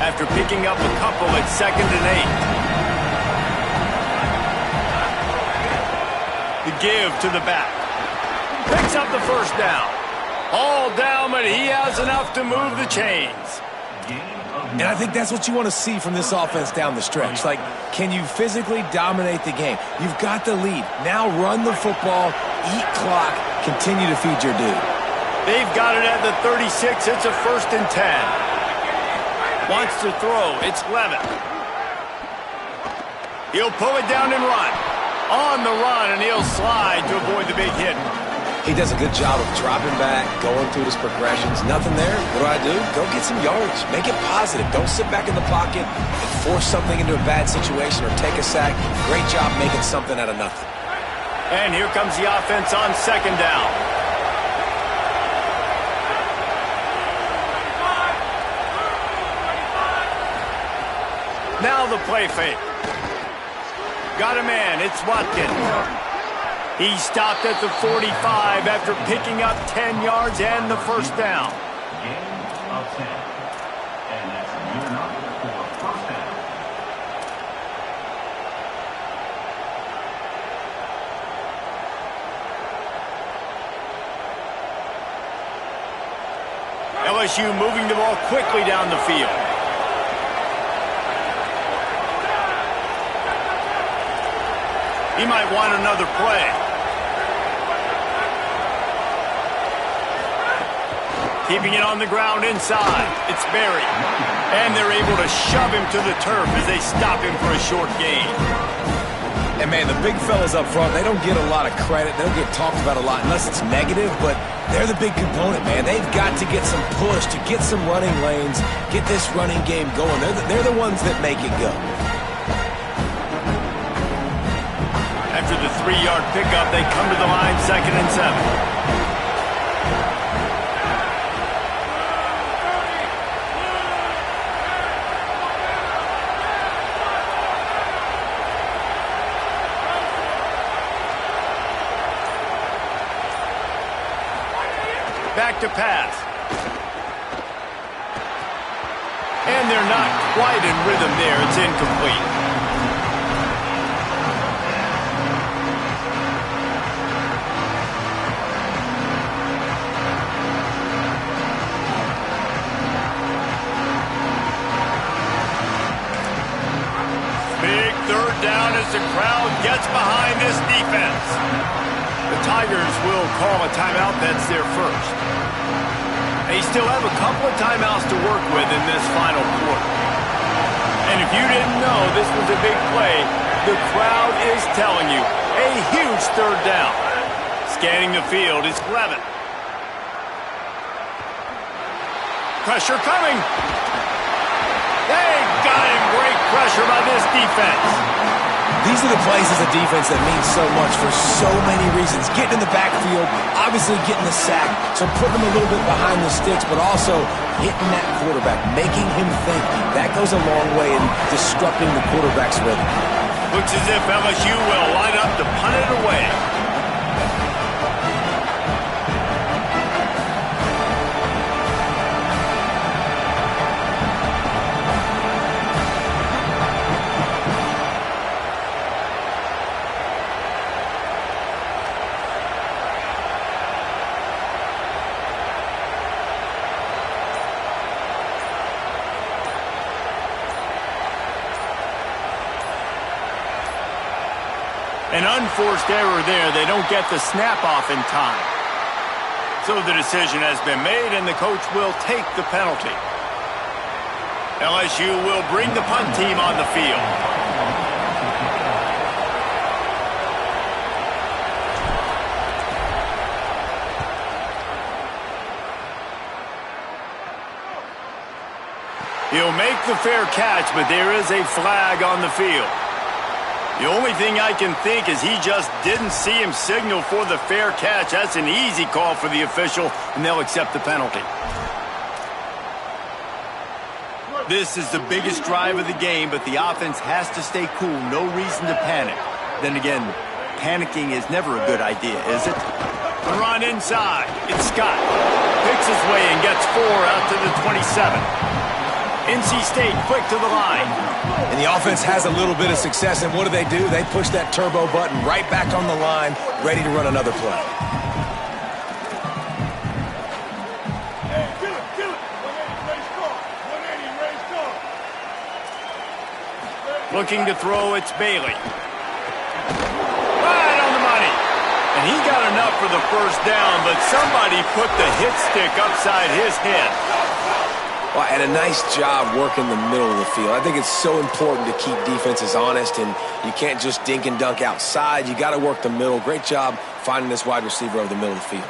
After picking up a couple at 2nd and 8. The give to the back. Picks up the first down. All down, but he has enough to move the chains. And I think that's what you want to see from this offense down the stretch. Like, can you physically dominate the game? You've got the lead. Now run the football, eat clock, continue to feed your dude. They've got it at the 36. It's a 1st and 10. Wants to throw. It's Levitt. He'll pull it down and run. On the run, and he'll slide to avoid the big hit. He does a good job of dropping back, going through his progressions. Nothing there. What do? Go get some yardage. Make it positive. Don't sit back in the pocket and force something into a bad situation or take a sack. Great job making something out of nothing. And here comes the offense on 2nd down. Now the play fake. Got a man. It's Watkins. He stopped at the 45 after picking up 10 yards and the first down. Gain of 10. And that's good enough for first down. LSU moving the ball quickly down the field. He might want another play. Keeping it on the ground inside. It's Berry. And they're able to shove him to the turf as they stop him for a short gain. And, man, the big fellas up front, they don't get a lot of credit. They don't get talked about a lot unless it's negative, but they're the big component, man. They've got to get some push, to get some running lanes, get this running game going. They're the ones that make it go. After the 3-yard pickup, they come to the line, 2nd and 7. Back to pass. And they're not quite in rhythm there. It's incomplete. Big 3rd down as the crowd gets behind this defense. The Tigers will call a timeout. That's their first. They still have a couple of timeouts to work with in this final quarter. And if you didn't know this was a big play, the crowd is telling you a huge 3rd down. Scanning the field is Levin. Pressure coming. They got him. Great pressure by this defense. These are the plays as a defense that mean so much for so many reasons. Getting in the backfield, obviously getting the sack, so putting them a little bit behind the sticks, but also hitting that quarterback, making him think. That goes a long way in disrupting the quarterback's rhythm. Looks as if LSU will line up to punt it away. An unforced error there. They don't get the snap off in time. So the decision has been made, and the coach will take the penalty. LSU will bring the punt team on the field. He'll make the fair catch, but there is a flag on the field. The only thing I can think is he just didn't see him signal for the fair catch. That's an easy call for the official, and they'll accept the penalty. This is the biggest drive of the game, but the offense has to stay cool. No reason to panic. Then again, panicking is never a good idea, is it? The run inside. It's Scott. Picks his way and gets 4 out to the 27. NC State quick to the line. And the offense has a little bit of success, and what do? They push that turbo button right back on the line, ready to run another play. Hey, kill it. 180 race car. 180 race car. Looking to throw, it's Bailey. Right on the money. And he got enough for the first down, but somebody put the hit stick upside his head. Well, and a nice job working the middle of the field. I think it's so important to keep defenses honest, and you can't just dink and dunk outside. You got to work the middle. Great job finding this wide receiver over the middle of the field.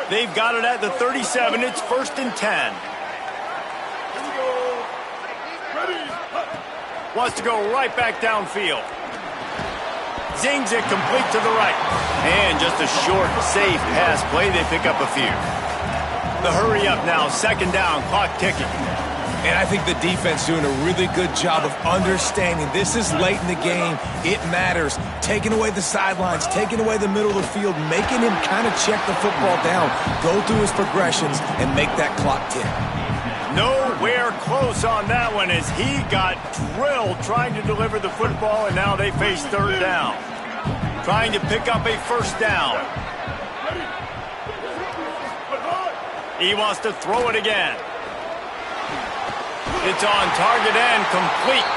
They've got it at the 37. It's 1st and 10. Wants to go right back downfield. Zings it complete to the right. And just a short, safe pass play. They pick up a few. The hurry up now, 2nd down, clock ticking. And I think the defense doing a really good job of understanding this is late in the game. It matters. Taking away the sidelines, taking away the middle of the field, making him kind of check the football down, go through his progressions, and make that clock tick. Nowhere close on that one as he got drilled trying to deliver the football, and now they face 3rd down. Trying to pick up a 1st down. He wants to throw it again. It's on target and complete.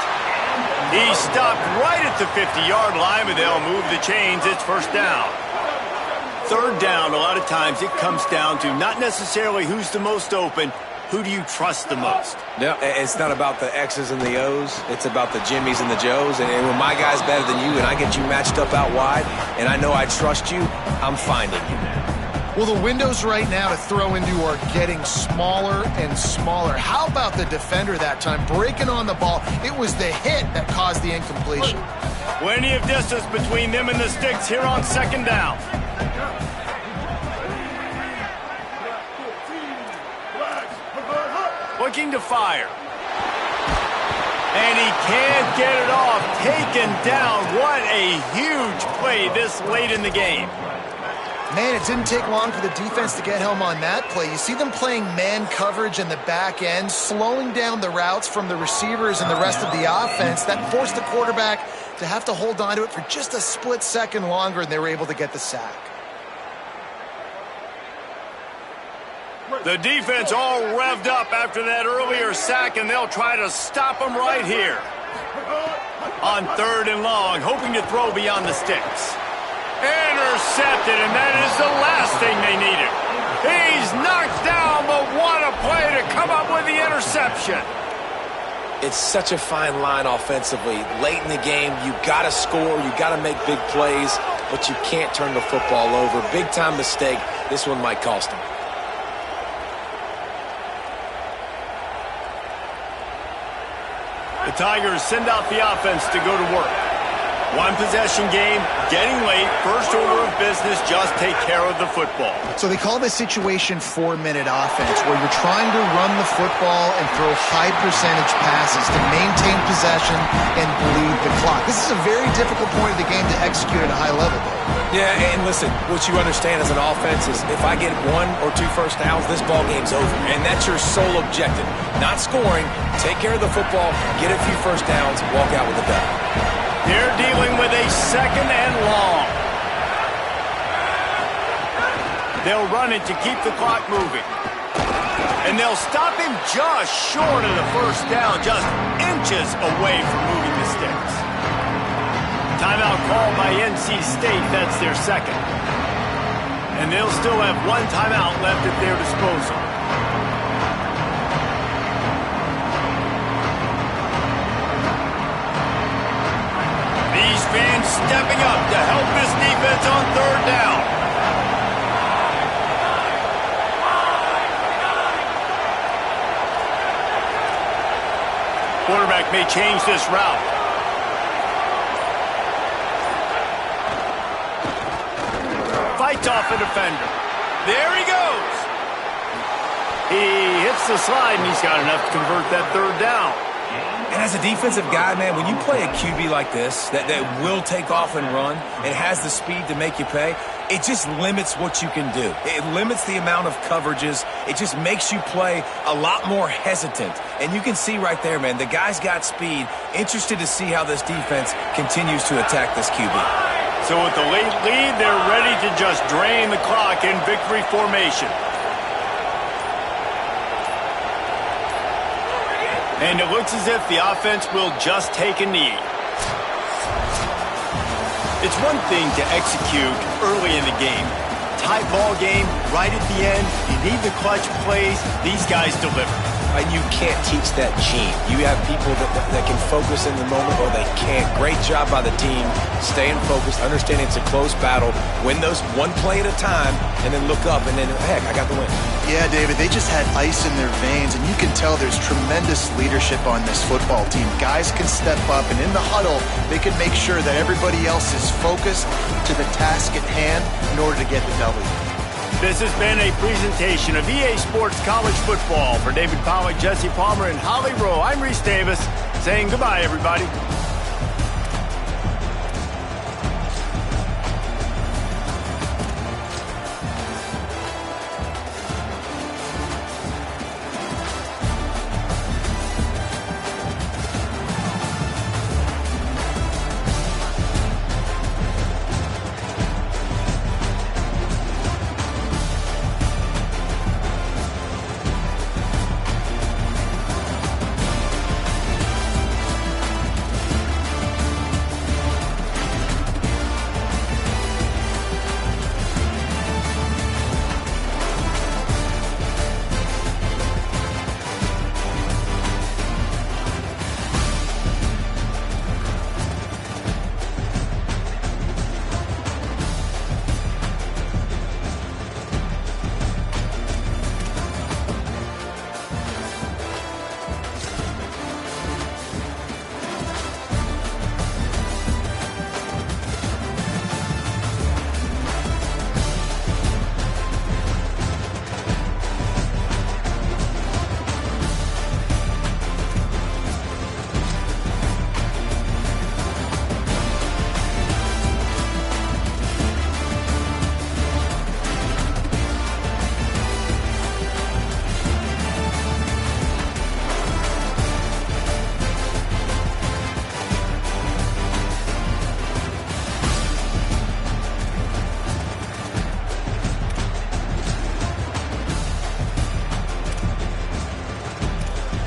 He stopped right at the 50-yard line, but they'll move the chains. It's first down. Third down, a lot of times it comes down to not necessarily who's the most open, who do you trust the most? Yeah, it's not about the X's and the O's. It's about the Jimmys and the Joes. And when my guy's better than you and I get you matched up out wide and I know I trust you, I'm finding you. Well, the windows right now to throw into are getting smaller and smaller. How about the defender that time breaking on the ball? It was the hit that caused the incompletion. Plenty of distance between them and the sticks here on second down. Looking to fire. And he can't get it off. Taken down. What a huge play this late in the game. Man, it didn't take long for the defense to get home on that play. You see them playing man coverage in the back end, slowing down the routes from the receivers and the rest of the offense. That forced the quarterback to have to hold on to it for just a split second longer, and they were able to get the sack. The defense all revved up after that earlier sack, and they'll try to stop them right here. On third and long, hoping to throw beyond the sticks. Intercepted, and that is the last thing they needed. He's knocked down, but what a play to come up with the interception. It's such a fine line offensively. Late in the game, you got to score, you got to make big plays, but you can't turn the football over. Big-time mistake. This one might cost him. The Tigers send out the offense to go to work. One possession game, getting late, first order of business, just take care of the football. So they call this situation 4-minute offense, where you're trying to run the football and throw high percentage passes to maintain possession and bleed the clock. This is a very difficult point of the game to execute at a high level, though. Yeah, and listen, what you understand as an offense is if I get 1 or 2 first downs, this ball game's over. And that's your sole objective. Not scoring, take care of the football, get a few first downs, walk out with a dub. They're dealing with a second and long. They'll run it to keep the clock moving. And they'll stop him just short of the first down, just inches away from moving the sticks. Timeout called by NC State. That's their second. And they'll still have 1 timeout left at their disposal. These fans stepping up to help this defense on third down. Quarterback may change this route. Fights off a defender. There he goes. He hits the slide, and he's got enough to convert that third down. And as a defensive guy, man, when you play a QB like this that will take off and run and has the speed to make you pay, it just limits what you can do. It limits the amount of coverages. It just makes you play a lot more hesitant. And you can see right there, man, the guy's got speed. Interested to see how this defense continues to attack this QB. So with the late lead, they're ready to just drain the clock in victory formation. And it looks as if the offense will just take a knee. It's one thing to execute early in the game. Tight ball game, right at the end, you need the clutch plays. These guys deliver. You can't teach that gene. You have people that can focus in the moment or they can't. Great job by the team, staying focused, understanding it's a close battle, win those 1 play at a time, and then look up, and then, heck, I got the win. Yeah, David, they just had ice in their veins, and you can tell there's tremendous leadership on this football team. Guys can step up, and in the huddle, they can make sure that everybody else is focused to the task at hand in order to get the W. This has been a presentation of EA Sports College Football. For David Pollack, Jesse Palmer, and Holly Rowe, I'm Reese Davis saying goodbye, everybody.